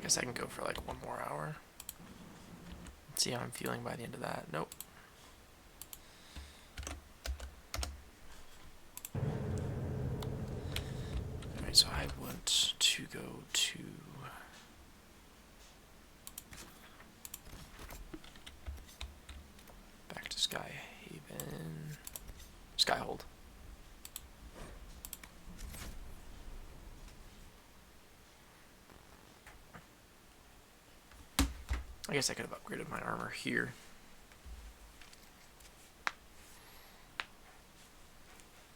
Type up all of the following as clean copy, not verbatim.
guess I can go for like 1 more hour. Let's see how I'm feeling by the end of that. Nope. Alright, so I want to go to back to Skyhaven. Skyhold. I guess I could have upgraded my armor here.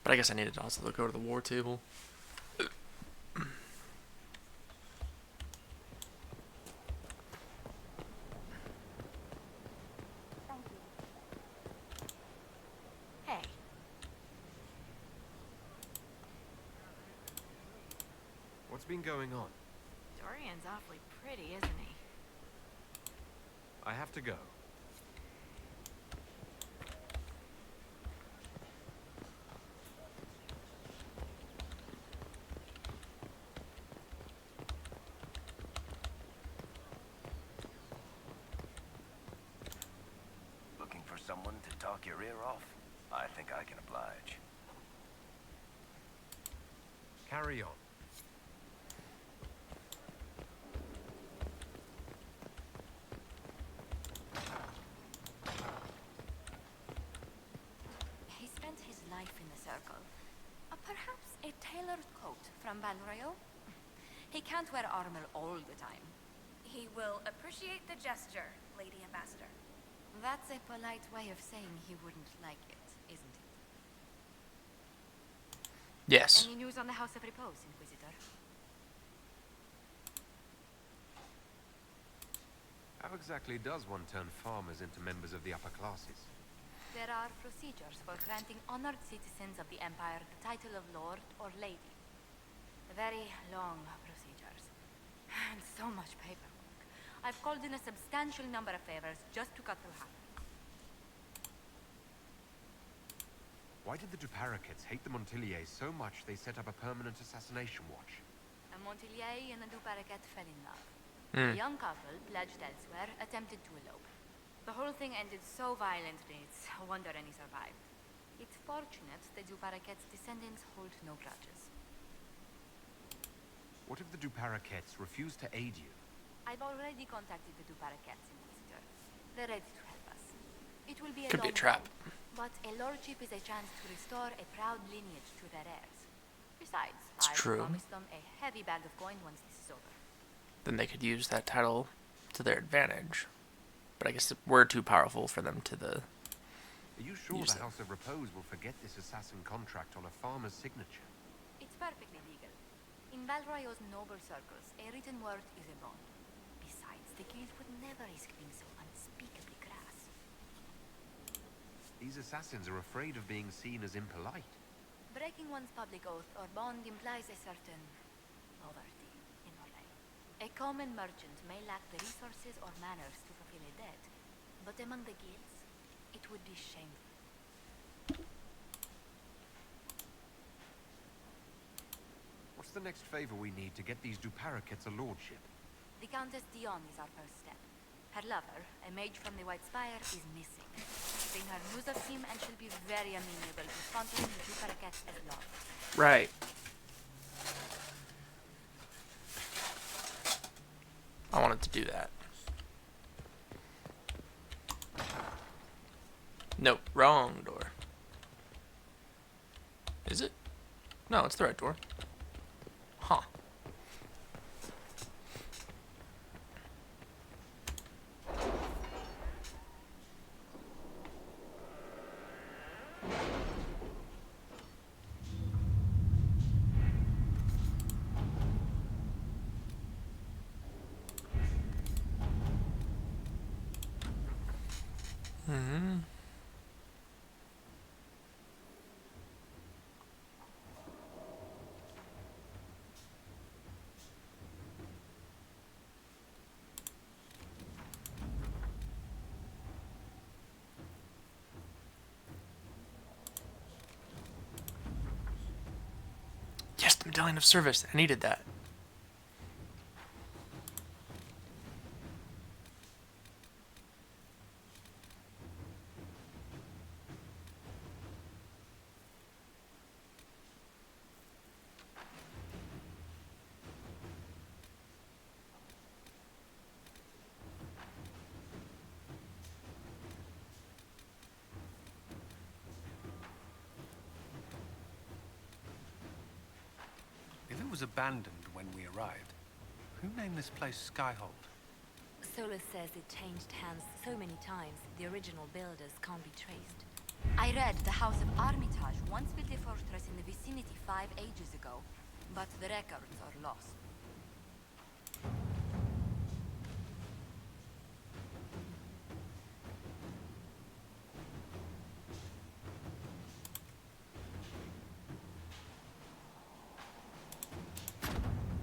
But I guess I needed to also go to the war table. Hey. What's been going on? Dorian's awfully pretty, isn't he? I have to go. Looking for someone to talk your ear off? I think I can oblige. Carry on. He spent his life in the circle. Perhaps a tailored coat from Valrayo? He can't wear armor all the time. He will appreciate the gesture, Lady Ambassador. That's a polite way of saying he wouldn't like it, isn't it? Yes. Any news on the House of Repose, Inquisitor? How exactly does one turn farmers into members of the upper classes? There are procedures for granting honored citizens of the Empire the title of Lord or Lady. Very long procedures. And so much paperwork. I've called in a substantial number of favors just to cut through half. Why did the Duparaquets hate the Montiliers so much they set up a permanent assassination watch? A Montilier and a Duparaquet fell in love. Mm. The young couple, pledged elsewhere, attempted to elope. The whole thing ended so violently, it's a wonder any survived. It's fortunate the Duparaquet's descendants hold no grudges. What if the Duparaquets refuse to aid you? I've already contacted the Duparaquets, Inquisitor. They're ready to help us. It will be a Could be a long trap. haul, but a lordship is a chance to restore a proud lineage to their heirs. Besides, It's I true. promised them a heavy bag of coin once this is over. Then they could use that title to their advantage. But I guess we're too powerful for them to Are you sure Use the it. House of Repose will forget this assassin contract on a farmer's signature? It's perfectly legal. In Valroyo's noble circles, a written word is a bond. Besides, the guild would never risk being so unspeakably crass. These assassins are afraid of being seen as impolite. Breaking one's public oath or bond implies a certain poverty in Orlais. A common merchant may lack the resources or manners to fulfill a debt, but among the guilds, it would be shameful. What's the next favor we need to get these Duparaquets a lordship? The Countess Dion is our first step. Her lover, a mage from the White Spire, is missing. Bring her news of him and she'll be very amenable to sponsoring the Duparaquets as lord. Right. I wanted to do that. Nope, wrong door. Is it? No, it's the right door. Huh. Hmm. Yes, the medallion of service. I needed that. land was abandoned when we arrived. Who named this place Skyhold? Solus says it changed hands so many times, the original builders can't be traced. I read the House of Armitage once built a fortress in the vicinity 5 ages ago, but the records are lost.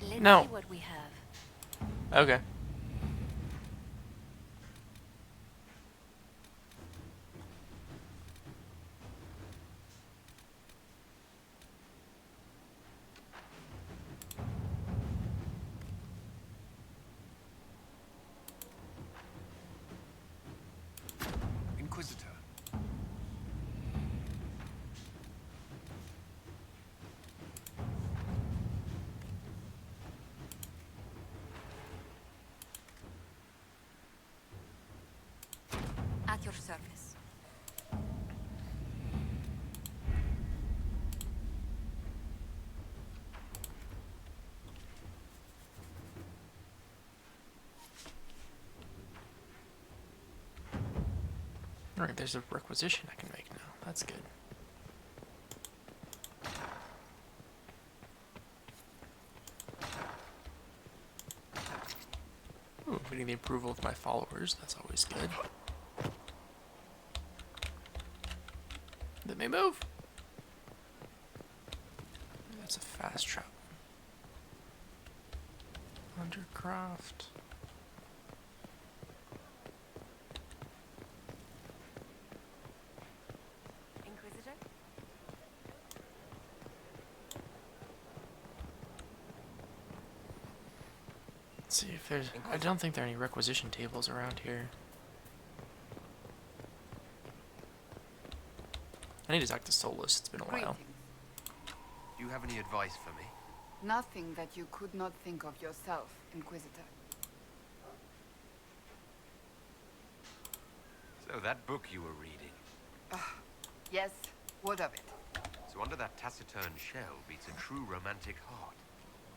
Let's No. see what we have. Okay. Inquisitor. At your service. Alright, there's a requisition I can make now. That's good. Ooh, getting the approval of my followers. That's always good. Let me move. That's a fast travel. Undercraft. Inquisitor? Let's see if there's... I don't think there are any requisition tables around here. I need to talk to Solus. It's been a while. Greetings. Do you have any advice for me? Nothing that you could not think of yourself, Inquisitor. So that book you were reading. Yes, what of it? So under that taciturn shell beats a true romantic heart.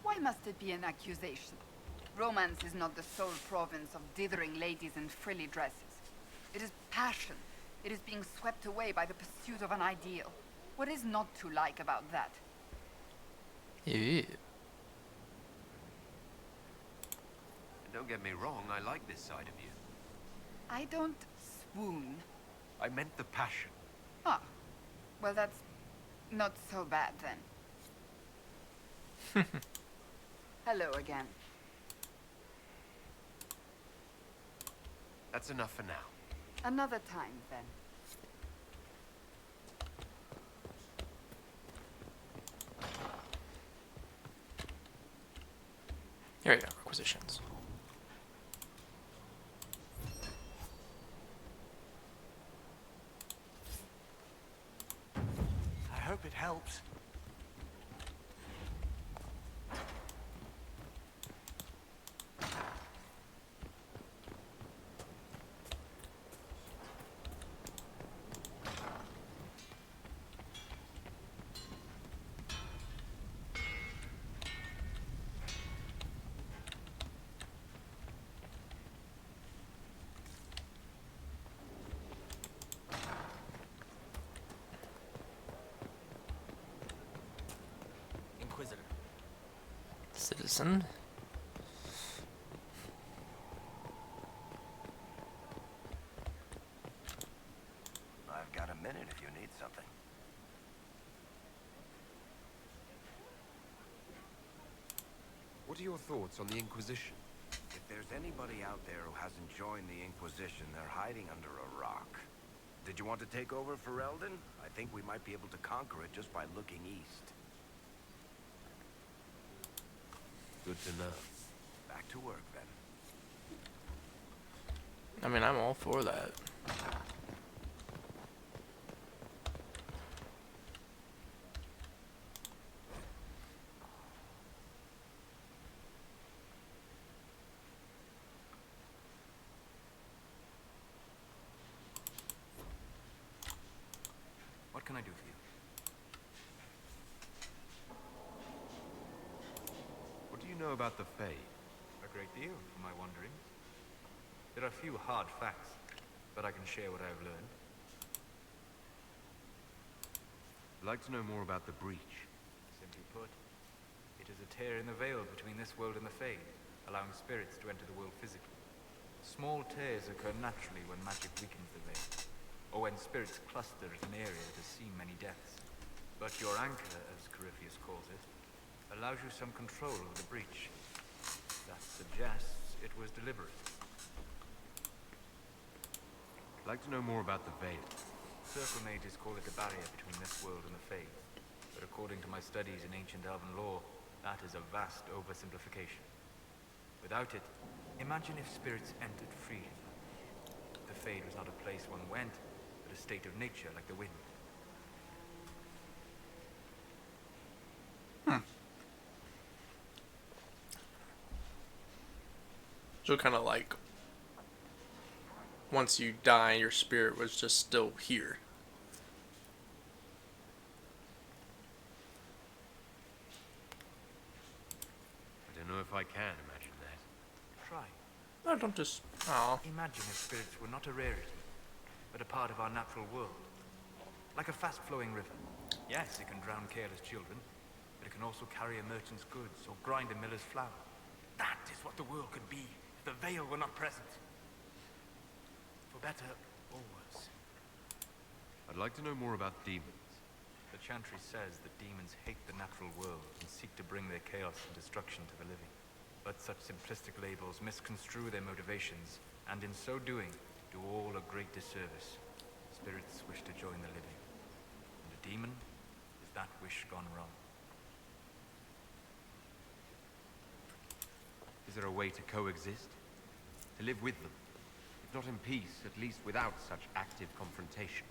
Why must it be an accusation? Romance is not the sole province of dithering ladies in frilly dresses. It is passion. It is being swept away by the pursuit of an ideal. What is not to like about that? Ew. And don't get me wrong, I like this side of you. I don't swoon. I meant the passion. Ah, well that's not so bad then. Hello again. That's enough for now. Another time then. Here we go, requisitions. I hope it helps. Inquisitor. Citizen. I've got a minute if you need something. What are your thoughts on the Inquisition? If there's anybody out there who hasn't joined the Inquisition, they're hiding under a rock. Did you want to take over for Eldon? I think we might be able to conquer it just by looking east. Good to know. Back to work, then. I mean, I'm all for that. What can I do for you? know about the Fae? A great deal, from my wanderings. There are few hard facts, but I can share what I have learned. I'd like to know more about the breach. Simply put, it is a tear in the veil between this world and the Fade, allowing spirits to enter the world physically. Small tears occur naturally when magic weakens the veil, or when spirits cluster at an area that has seen many deaths. But your anchor, as Corypheus calls it, allows you some control over the breach. That suggests it was deliberate. I'd like to know more about the Veil. Circle mages call it the barrier between this world and the Fade, but according to my studies in ancient elven lore, that is a vast oversimplification. Without it, imagine if spirits entered freely. The Fade was not a place one went, but a state of nature like the wind. So kind of like once you die, your spirit was just still here. I don't know if I can imagine that. Try. No, don't just. Oh. Imagine if spirits were not a rarity, but a part of our natural world. Like a fast-flowing river. Yes, it can drown careless children, but it can also carry a merchant's goods or grind a miller's flour. That is what the world could be if the veil were not present. For better or worse. I'd like to know more about demons. The Chantry says that demons hate the natural world and seek to bring their chaos and destruction to the living. But such simplistic labels misconstrue their motivations, and in so doing, do all a great disservice. Spirits wish to join the living, and a demon is that wish gone wrong. Is there a way to coexist? To live with them? If not in peace, at least without such active confrontation.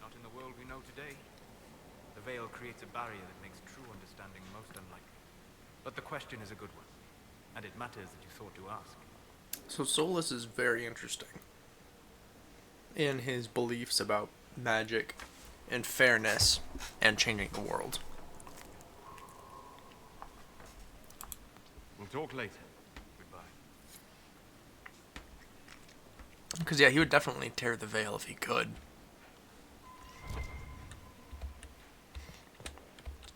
Not in the world we know today. The veil creates a barrier that makes true understanding most unlikely. But the question is a good one, and it matters that you thought to ask. So Solus is very interesting in his beliefs about magic and fairness and changing the world. We'll talk later. Goodbye. Because, yeah, he would definitely tear the veil if he could.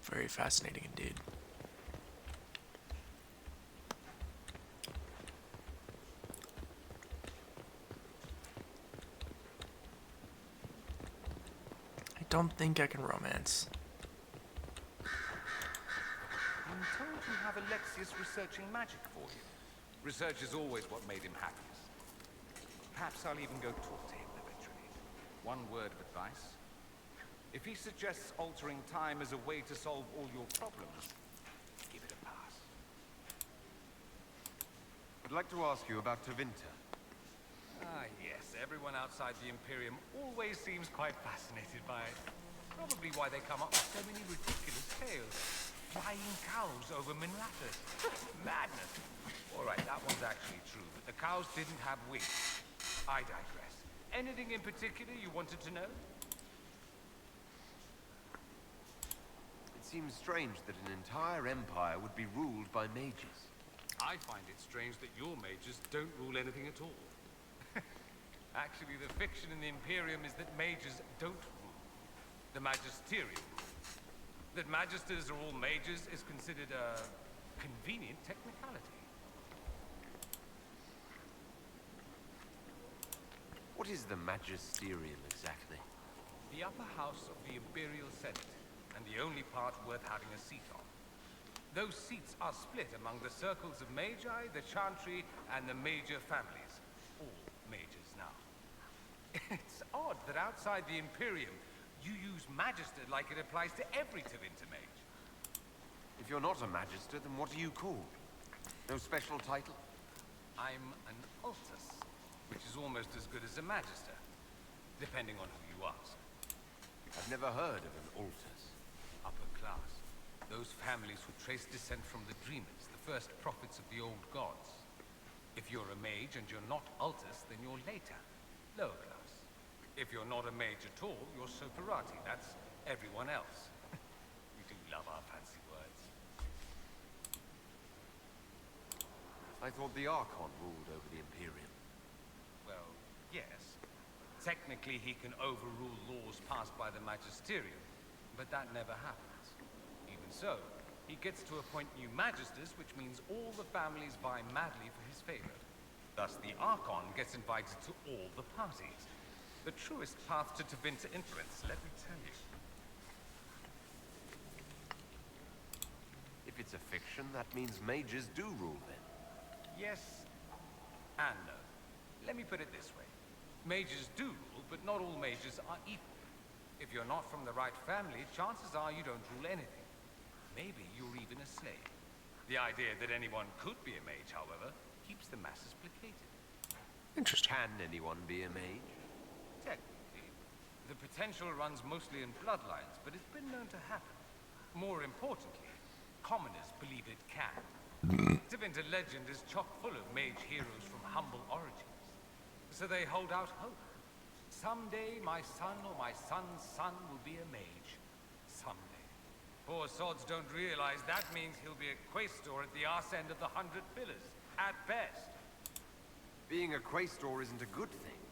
Very fascinating indeed. I don't think I can romance. I'm told you have Alexius researching magic for you. Research is always what made him happiest. Perhaps I'll even go talk to him eventually. One word of advice. If he suggests altering time as a way to solve all your problems, give it a pass. I'd like to ask you about Tevinter. Ah, yes. Everyone outside the Imperium always seems quite fascinated by it. Probably why they come up with so many ridiculous tales. Flying cows over Minrathous. Madness. All right, that one's actually true, but the cows didn't have wings. I digress. Anything in particular you wanted to know? It seems strange that an entire empire would be ruled by mages. I find it strange that your mages don't rule anything at all. Actually, the fiction in the Imperium is that mages don't rule. The magisterium rules. That magisters are all mages is considered a convenient technicality. What is the magisterium exactly? The upper house of the Imperial Senate, and the only part worth having a seat on. Those seats are split among the circles of Magi, the Chantry, and the major families. All mages now. It's odd that outside the Imperium, you use Magister like it applies to every Tevinter mage. If you're not a magister, then what are you called? No special title? I'm an Altus, which is almost as good as a Magister, depending on who you ask. I've never heard of an Altus. Upper class. Those families who trace descent from the Dreamers, the first prophets of the old gods. If you're a mage and you're not Altus, then you're later. Lower class. If you're not a mage at all, you're Soterati. That's everyone else. We do love our fancy words. I thought the Archon ruled over the Imperium. Well, yes. Technically, he can overrule laws passed by the Magisterium, but that never happens. Even so, he gets to appoint new Magisters, which means all the families vie madly for his favor. Thus, the Archon gets invited to all the parties. The truest path to Tevinter influence, let me tell you. If it's a fiction, that means mages do rule then. Yes and no. Let me put it this way. Mages do rule, but not all mages are equal. If you're not from the right family, chances are you don't rule anything. Maybe you're even a slave. The idea that anyone could be a mage, however, keeps the masses placated. Interesting. Can anyone be a mage? Technically, the potential runs mostly in bloodlines, but it's been known to happen. More importantly, commoners believe it can. Tevinter legend is chock full of mage heroes from humble origins. So they hold out hope. Someday my son or my son's son will be a mage. Someday. Poor sods don't realize that means he'll be a quaestor at the arse end of the 100 Pillars, at best. Being a quaestor isn't a good thing.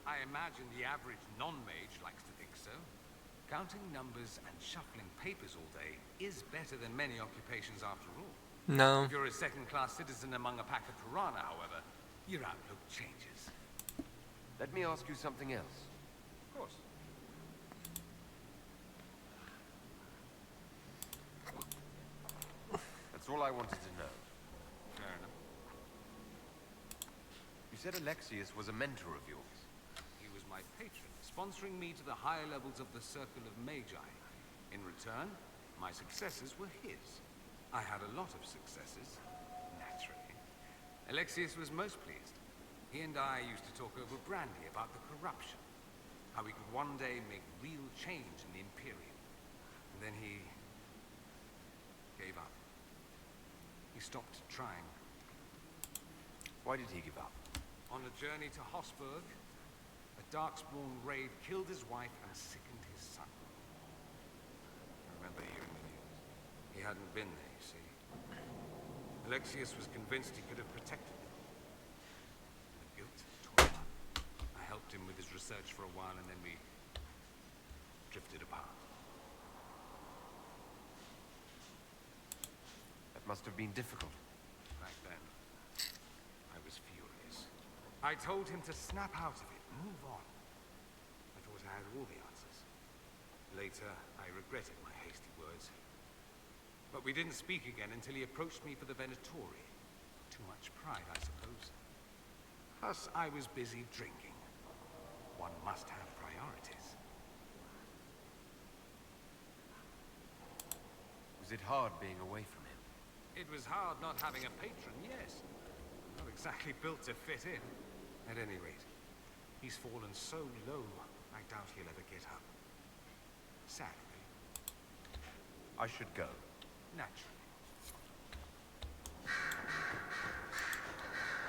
I imagine the average non-mage likes to think so. Counting numbers and shuffling papers all day is better than many occupations after all. No. If you're a second-class citizen among a pack of piranha, however, your outlook changes. Let me ask you something else. Of course. That's all I wanted to know. Fair enough. You said Alexius was a mentor of yours. He was my patron, sponsoring me to the higher levels of the Circle of Magi. In return, my successes were his. I had a lot of successes, naturally. Alexius was most pleased. He and I used to talk over brandy about the corruption. How we could one day make real change in the Imperium. And then he gave up. He stopped trying. Why did he give up? On a journey to Hosburg, a Darkspawn raid killed his wife and sickened his son. I remember hearing the news. He hadn't been there, you see. Alexius was convinced he could have protected them. The guilt tore him up. I helped him with his research for a while, and then we drifted apart. That must have been difficult. Back then, I was furious. I told him to snap out of it, move on. I thought I had all the answers. Later, I regretted my hasty words. But we didn't speak again until he approached me for the Venatori. Too much pride, I suppose. Plus, I was busy drinking. One must have priorities. Was it hard being away from him? It was hard not having a patron, yes. Not exactly built to fit in. At any rate, he's fallen so low, I doubt he'll ever get up. Sadly. I should go. Naturally.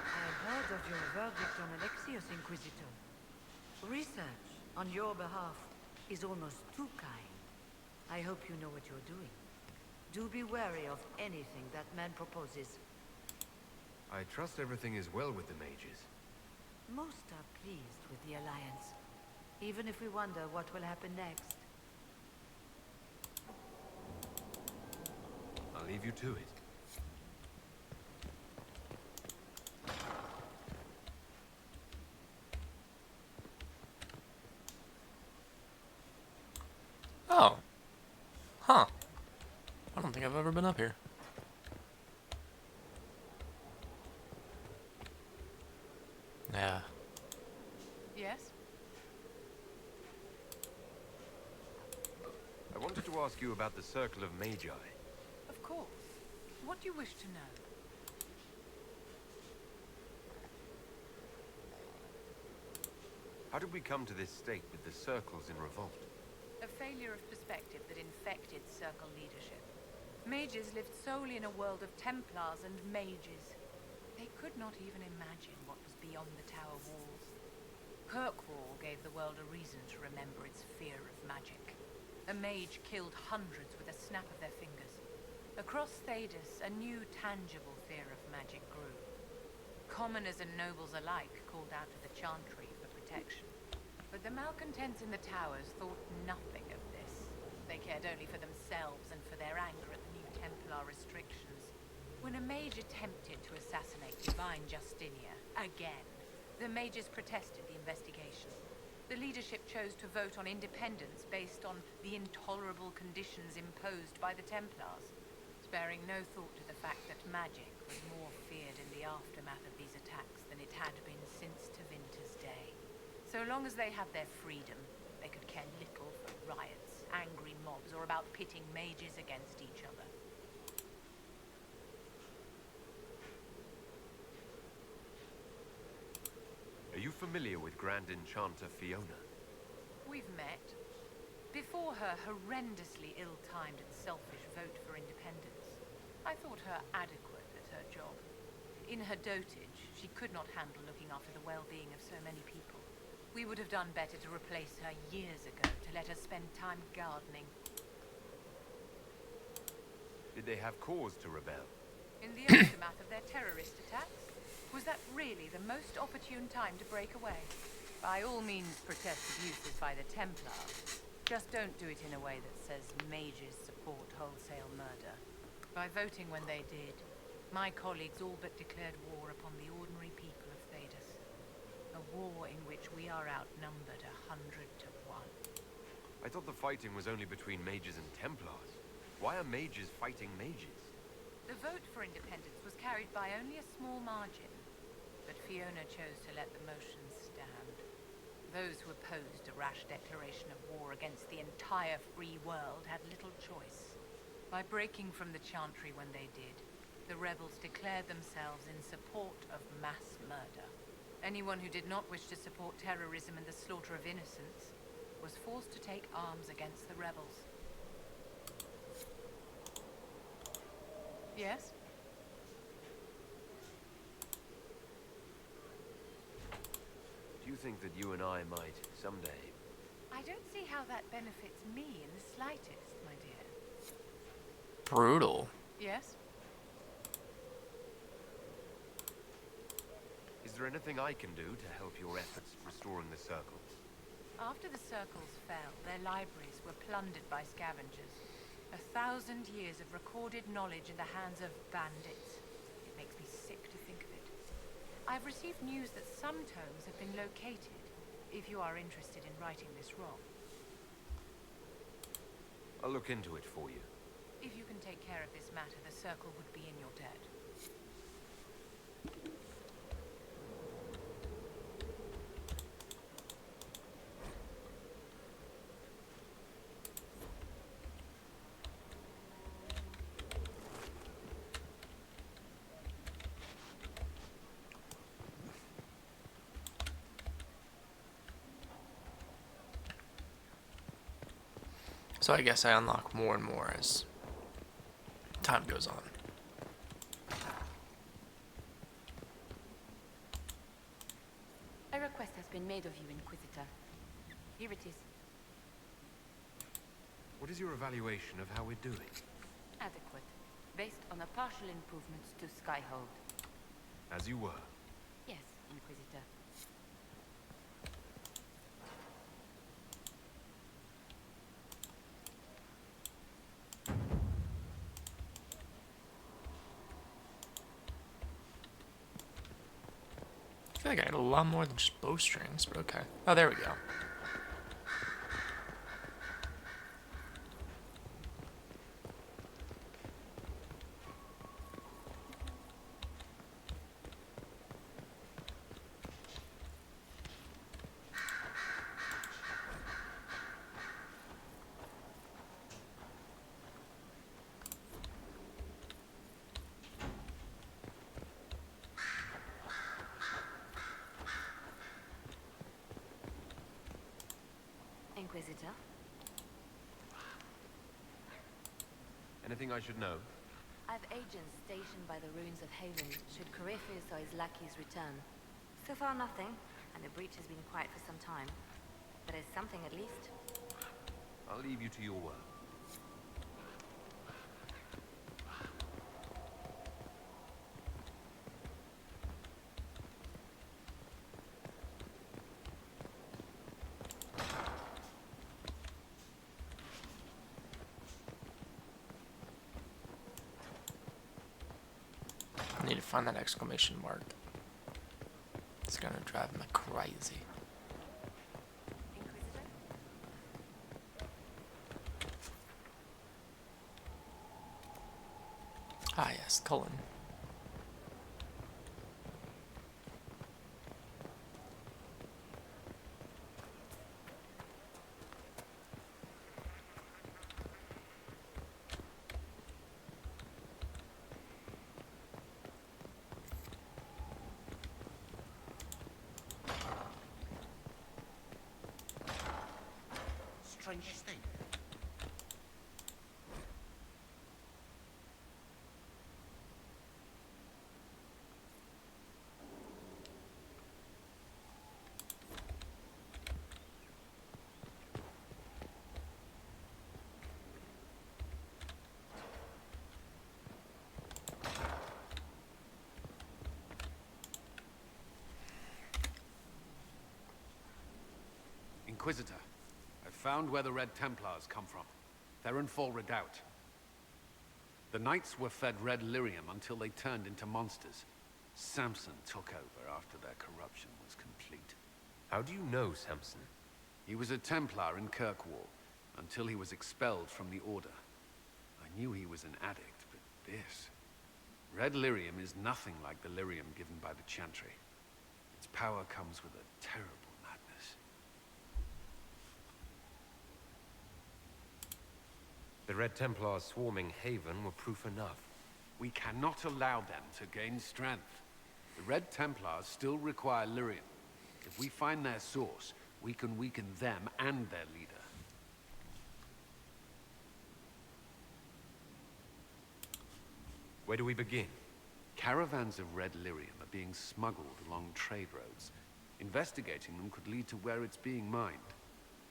I heard of your verdict on Alexius, Inquisitor. Research on your behalf is almost too kind. I hope you know what you're doing. Do be wary of anything that man proposes. I trust everything is well with the mages. Most are pleased with the Alliance, even if we wonder what will happen next. I'll leave you to it. Oh. Huh. I don't think I've ever been up here. Yeah. Yes? I wanted to ask you about the Circle of Magi. Of course. What do you wish to know? How did we come to this state with the circles in revolt? A failure of perspective that infected Circle leadership. Mages lived solely in a world of Templars and mages. They could not even imagine what was beyond the tower walls. Kirkwall gave the world a reason to remember its fear of magic. A mage killed hundreds with a snap of their fingers. Across Thedas, a new tangible fear of magic grew. Commoners and nobles alike called out to the Chantry for protection. But the malcontents in the towers thought nothing of this. They cared only for themselves and for their anger at the new Templar restrictions. When a mage attempted to assassinate Divine Justinia again, the mages protested the investigation. The leadership chose to vote on independence based on the intolerable conditions imposed by the Templars, sparing no thought to the fact that magic was more feared in the aftermath of these attacks than it had been since Tevinter's day. So long as they had their freedom, they could care little for riots, angry mobs, or about pitting mages against each other. Are you familiar with Grand Enchanter Fiona? We've met. Before her horrendously ill-timed and selfish vote for independence, I thought her adequate at her job. In her dotage, she could not handle looking after the well-being of so many people. We would have done better to replace her years ago, to let her spend time gardening. Did they have cause to rebel? In the aftermath of their terrorist attacks? Was that really the most opportune time to break away? By all means protest abuses by the Templars. Just don't do it in a way that says mages support wholesale murder. By voting when they did, my colleagues all but declared war upon the ordinary people of Thedas. A war in which we are outnumbered 100 to 1. I thought the fighting was only between mages and Templars. Why are mages fighting mages? The vote for independence was carried by only a small margin, but Fiona chose to let the motion stand. Those who opposed a rash declaration of war against the entire free world had little choice. By breaking from the Chantry when they did, the rebels declared themselves in support of mass murder. Anyone who did not wish to support terrorism and the slaughter of innocents was forced to take arms against the rebels. Yes? Do you think that you and I might, someday... I don't see how that benefits me in the slightest, my dear. Brutal. Yes? Is there anything I can do to help your efforts restoring the Circles? After the Circles fell, their libraries were plundered by scavengers. 1,000 years of recorded knowledge in the hands of bandits. It makes me sick to think of it. I've received news that some tomes have been located, if you are interested in righting this wrong. I'll look into it for you. If you can take care of this matter, the Circle would be in your debt. So I guess I unlock more and more as time goes on. A request has been made of you, Inquisitor. Here it is. What is your evaluation of how we're doing? Adequate. Based on the partial improvements to Skyhold. As you were. Yes, Inquisitor. I feel like I had a lot more than just bowstrings, but okay. Oh, there we go. Inquisitor? Anything I should know? I've agents stationed by the ruins of Haven should Corypheus or his lackeys return. So far nothing, and the breach has been quiet for some time. But it's something at least. I'll leave you to your work. I need to find that exclamation mark. It's gonna drive me crazy. Inquisitor? Ah, yes, Cullen. Strangest thing. Inquisitor, I've found where the Red Templars come from. Therenfall Redoubt. The Knights were fed red lyrium until they turned into monsters. Samson took over after their corruption was complete. How do you know Samson? He was a Templar in Kirkwall, until he was expelled from the Order. I knew he was an addict, but this... Red lyrium is nothing like the lyrium given by the Chantry. Its power comes with a terrible madness. The Red Templars swarming Haven were proof enough. We cannot allow them to gain strength. The Red Templars still require lyrium. If we find their source, we can weaken them and their leader. Where do we begin? Caravans of red lyrium are being smuggled along trade roads. Investigating them could lead to where it's being mined.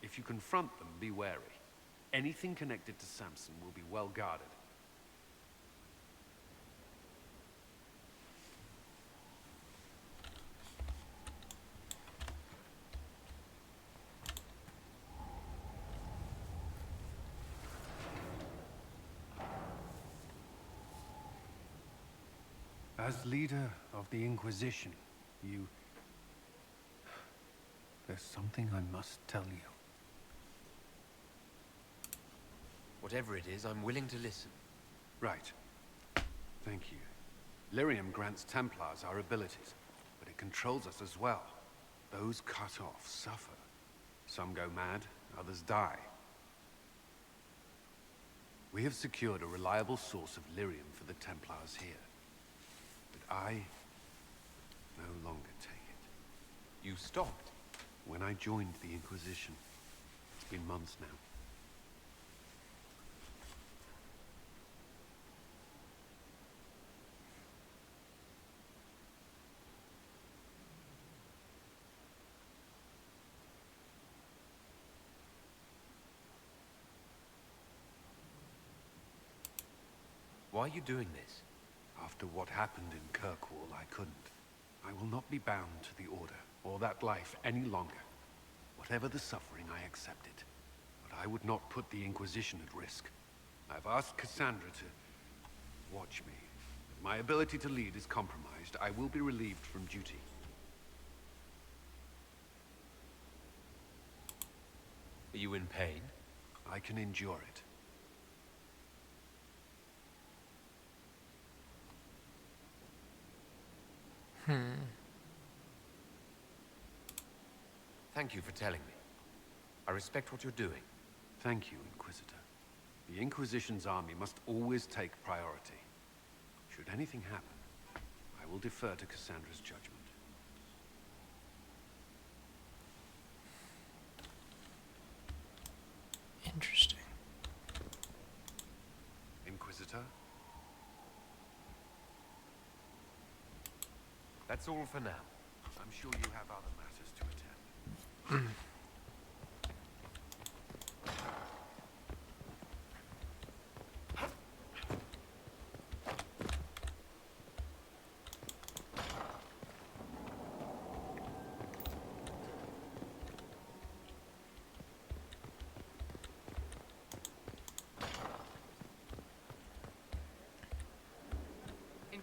If you confront them, be wary. Anything connected to Samson will be well guarded. As leader of the Inquisition, there's something I must tell you. Whatever it is, I'm willing to listen. Right. Thank you. Lyrium grants Templars our abilities, but it controls us as well. Those cut off suffer. Some go mad, others die. We have secured a reliable source of lyrium for the Templars here. But I no longer take it. You stopped? When I joined the Inquisition. It's been months now. Why are you doing this? After what happened in Kirkwall, I couldn't. I will not be bound to the Order, or that life any longer. Whatever the suffering, I accept it. But I would not put the Inquisition at risk. I've asked Cassandra to watch me. If my ability to lead is compromised, I will be relieved from duty. Are you in pain? I can endure it. Thank you for telling me. I respect what you're doing. Thank you, Inquisitor. The Inquisition's army must always take priority. Should anything happen, I will defer to Cassandra's judgment. Interesting. Inquisitor? That's all for now. I'm sure you have other matters to attend.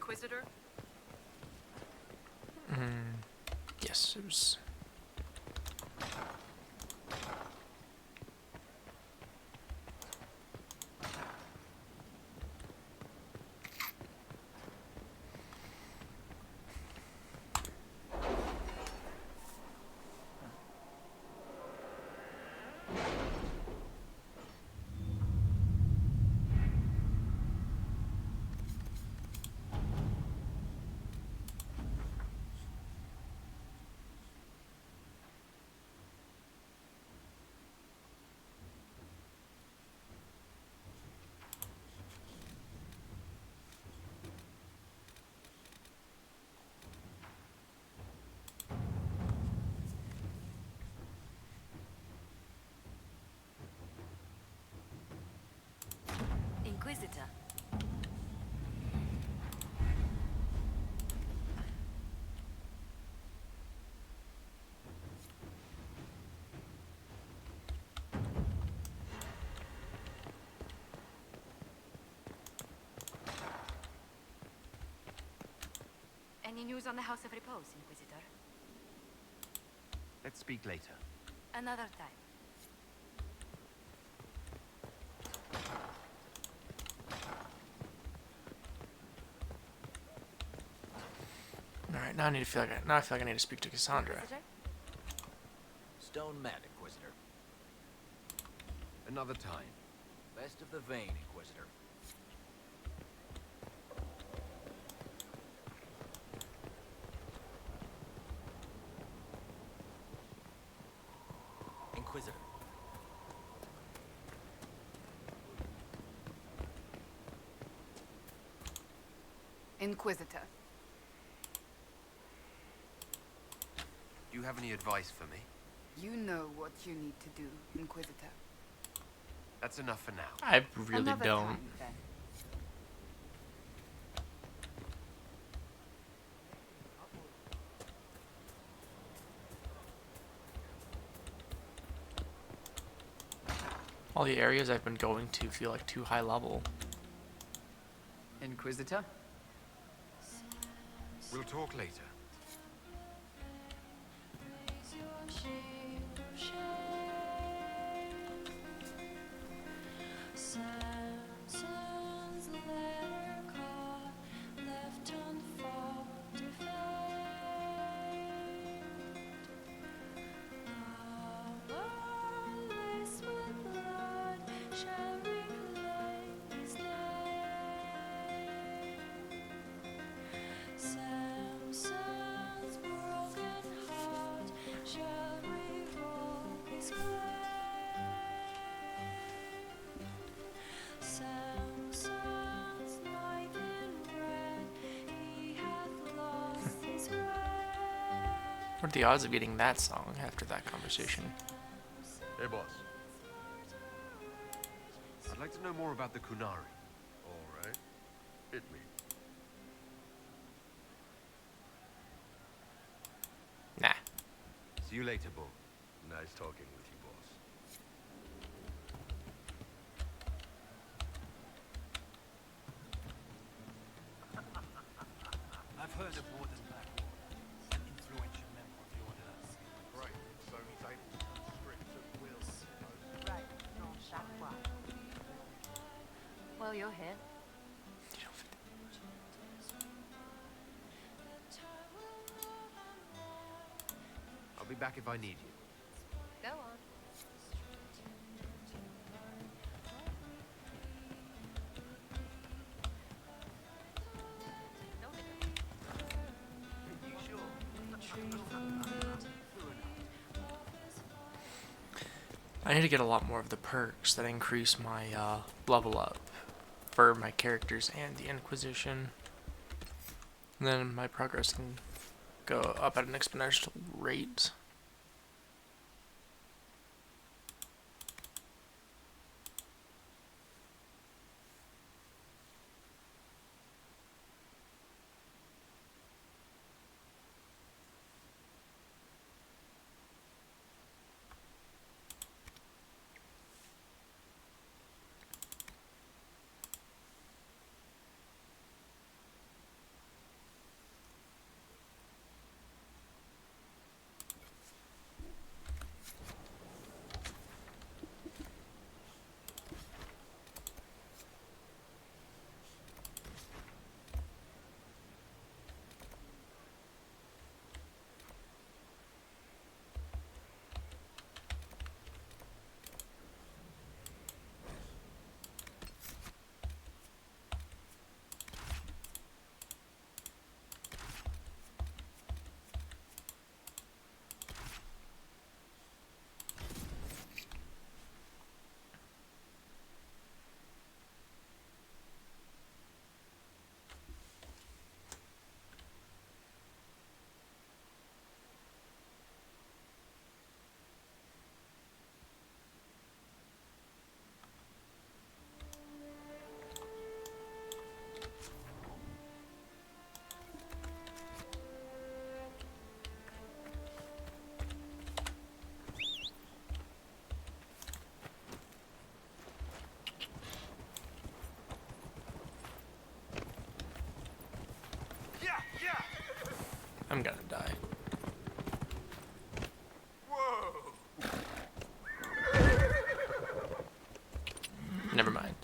Inquisitor? Yes, it was. Inquisitor. Any news on the House of Repose, Inquisitor? Let's speak later. Another time. All right, now I need to feel like now I feel like I need to speak to Cassandra. Inquisitor? Stone mad, Inquisitor. Another time. Best of the vein, Inquisitor. Inquisitor. Inquisitor. Do you have any advice for me? You know what you need to do, Inquisitor. That's enough for now. I really Another don't. time, then. All the areas I've been going to feel like too high level. Inquisitor? We'll talk later. What are the odds of getting that song after that conversation? Hey, boss. I'd like to know more about the Kunari. All right. Hit me. Nah. See you later, Bull. Nice talking with you, boss. I've heard of Warden Blackwater, an influential member of the Order. Right, so he's able to turn scripts at will, I suppose. Right, non chaque fois. Well, you're here. I'll be back if I need you. Go on. I need to get a lot more of the perks that increase my level up for my characters and the Inquisition. And then my progress can go up at an exponential rate. I'm gonna die. Never mind.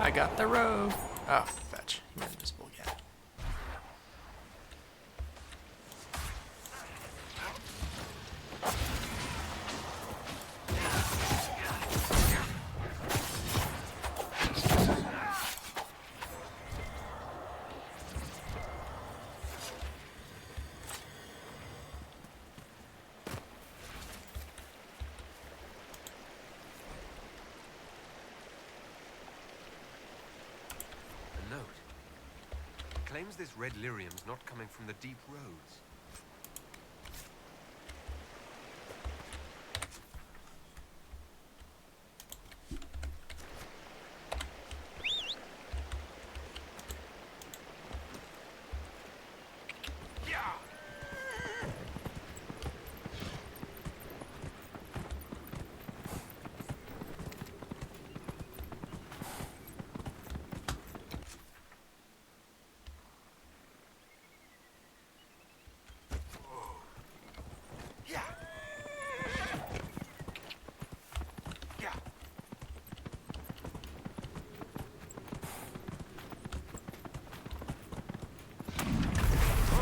I got the rogue. Oh, fetch. You're invisible, yeah. Claims this red lyrium's not coming from the deep roads.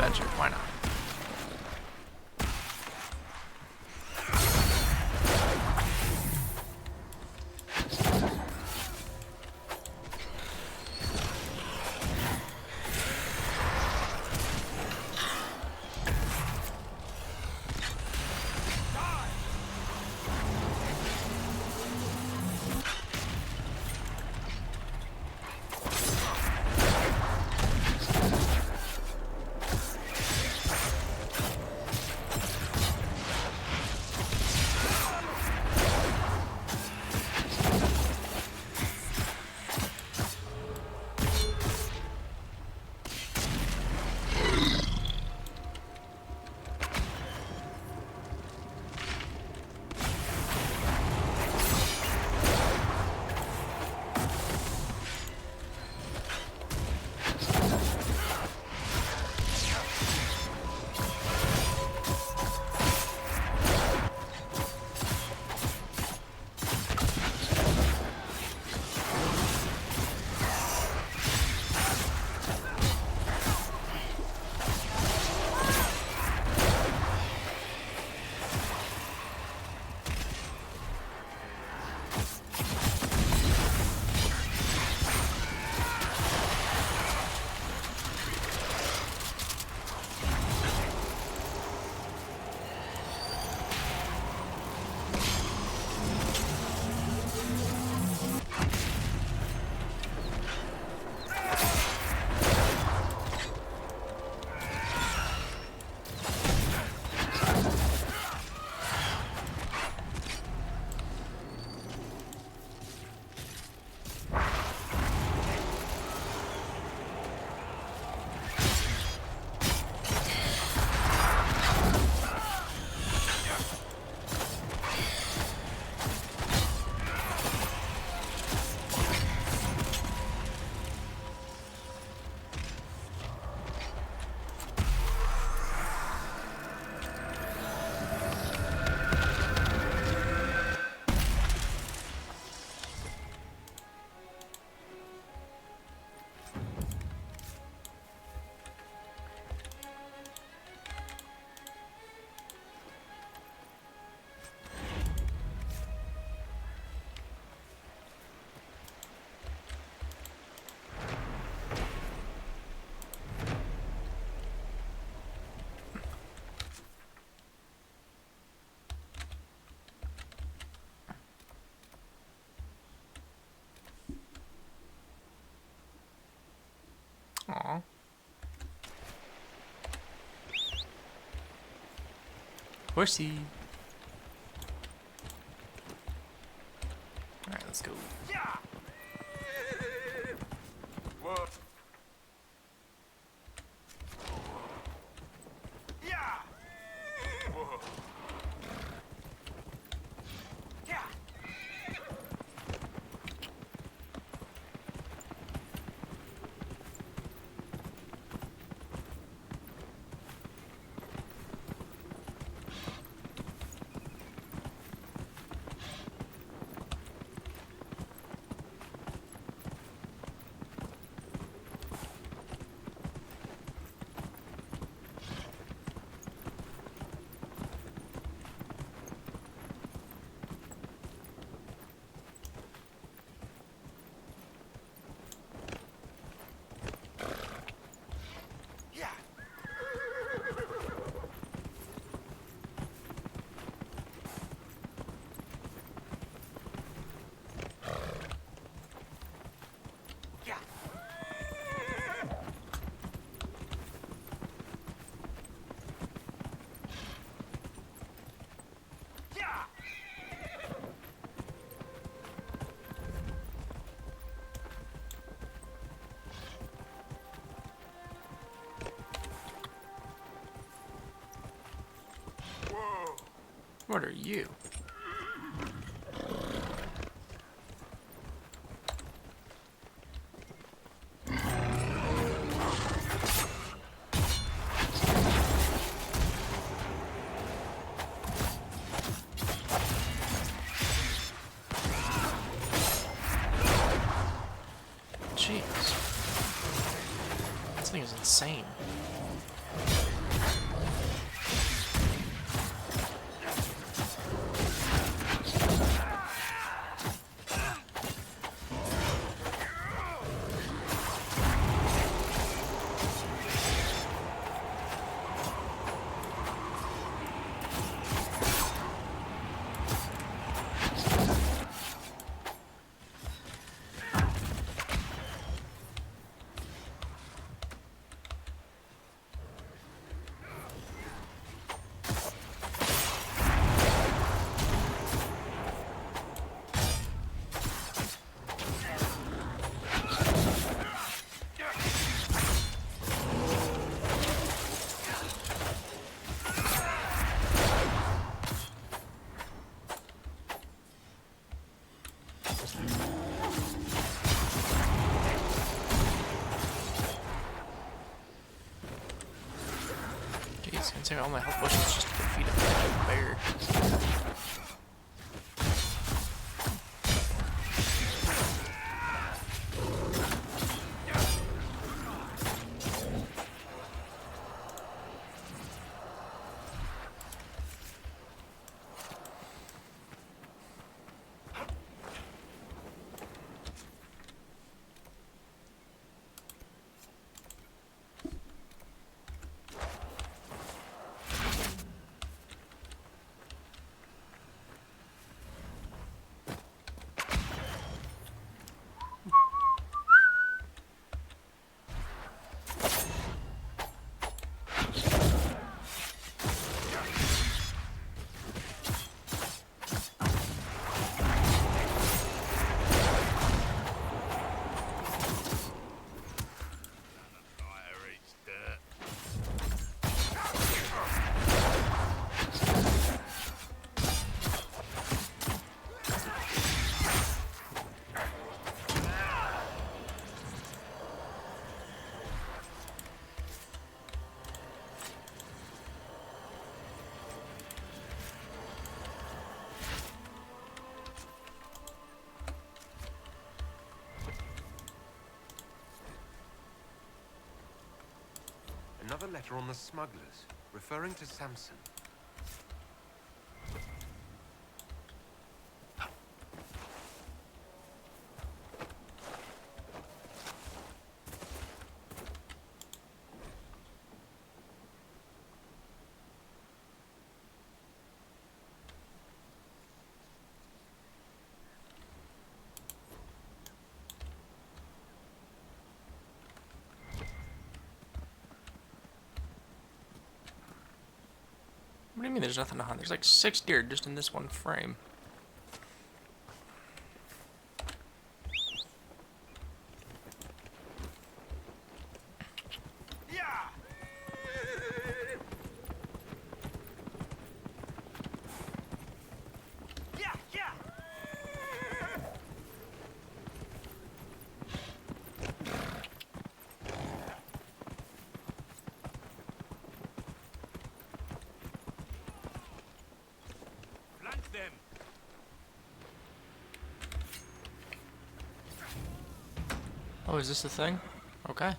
Fetch it, why not? Horsey. Alright, let's go. Whoa. What are you? Jeez. This thing is insane. Jeez, considering all my health potions just to defeat a bear. Another letter on the smugglers, referring to Samson. What do you mean there's nothing to hunt? There's like 6 deer just in this one frame. Them. Oh, is this the thing? Okay.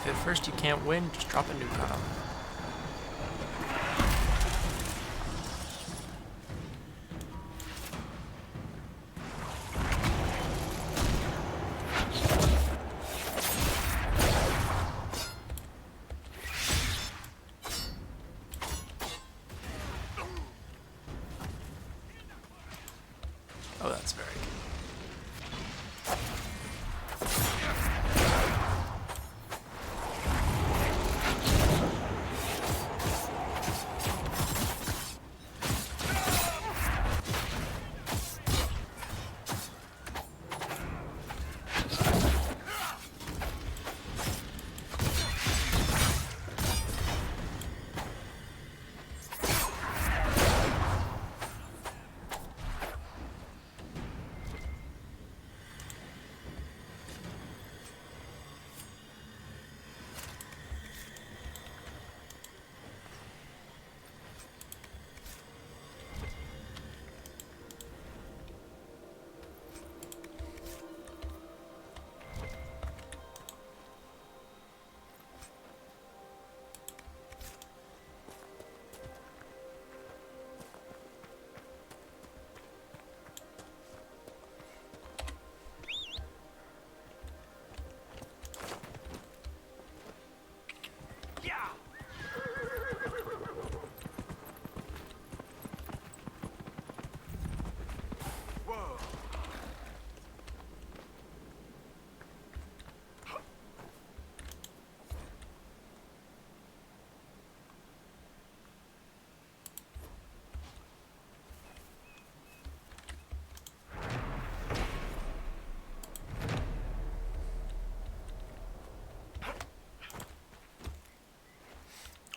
If at first you can't win, just drop a nuke on them. Oh, that's very good.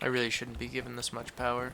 I really shouldn't be given this much power.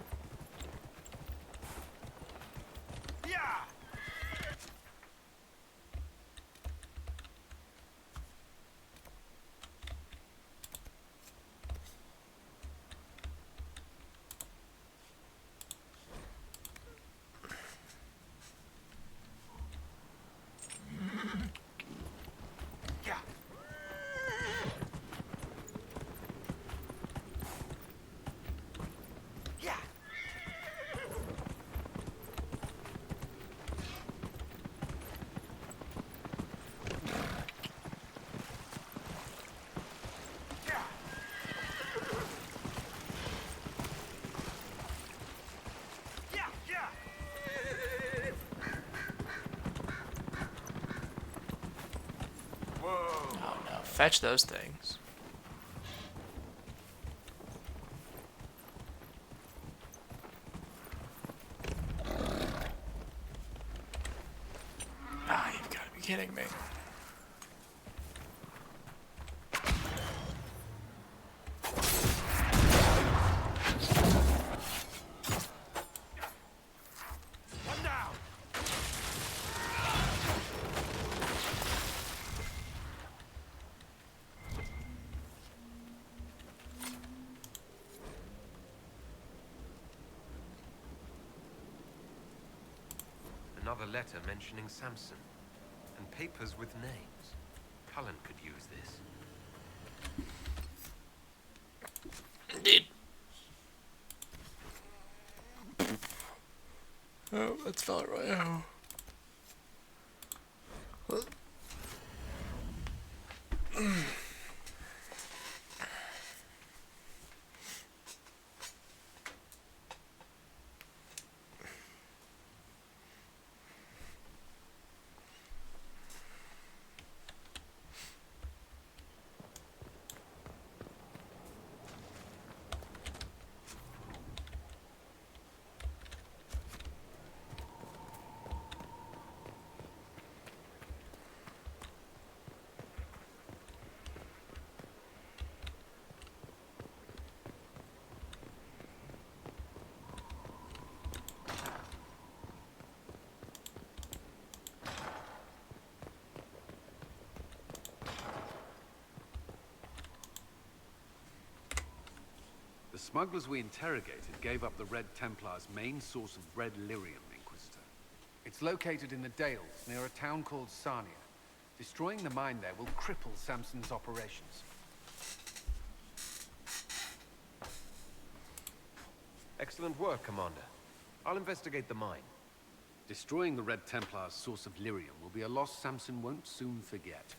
Oh no, fetch those things. Ah, you've got to be kidding me. another letter mentioning Samson, and papers with names. Cullen could use this. Indeed. Oh, that's felt right. The smugglers we interrogated gave up the Red Templars' main source of red lyrium, Inquisitor. It's located in the Dales, near a town called Sarnia. Destroying the mine there will cripple Samson's operations. Excellent work, Commander. I'll investigate the mine. Destroying the Red Templars' source of lyrium will be a loss Samson won't soon forget.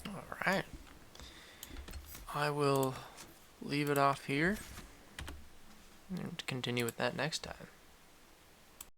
Alright. I will leave it off here and continue with that next time.